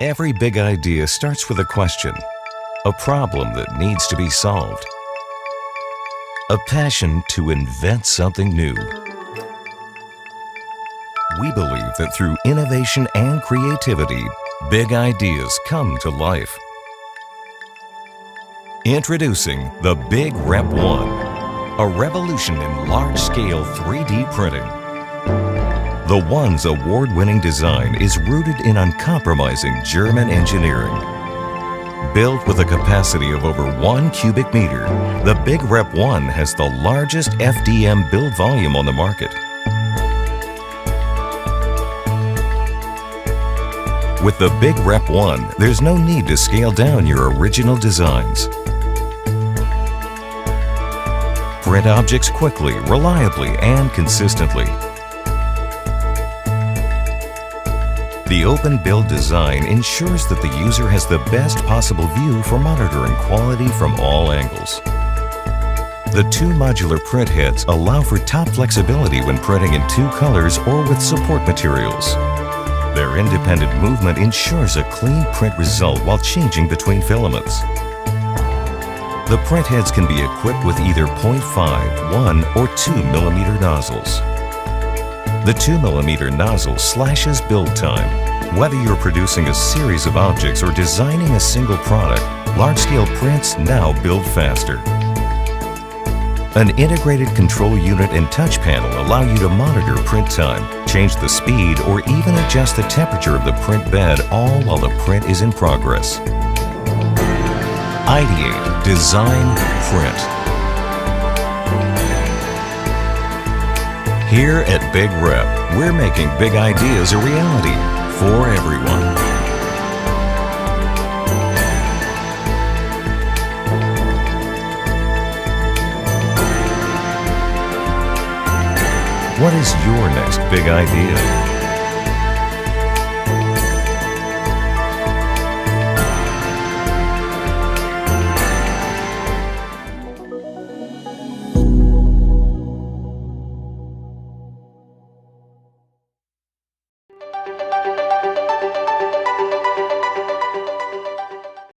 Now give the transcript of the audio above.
Every big idea starts with a question, a problem that needs to be solved, a passion to invent something new. We believe that through innovation and creativity, big ideas come to life. Introducing the BigRep ONE, a revolution in large-scale 3D printing. The One's award-winning design is rooted in uncompromising German engineering. Built with a capacity of over 1 cubic meter, the BigRep ONE has the largest FDM build volume on the market. With the BigRep ONE, there's no need to scale down your original designs. Print objects quickly, reliably, and consistently. The open build design ensures that the user has the best possible view for monitoring quality from all angles. The two modular print heads allow for top flexibility when printing in 2 colors or with support materials. Their independent movement ensures a clean print result while changing between filaments. The print heads can be equipped with either 0.5, 1, or 2 mm nozzles. The 2 mm nozzle slashes build time. Whether you're producing a series of objects or designing a single product, large-scale prints now build faster. An integrated control unit and touch panel allow you to monitor print time, change the speed, or even adjust the temperature of the print bed, all while the print is in progress. Ideate, design, print. Here at BigRep, we're making big ideas a reality for everyone. What is your next big idea?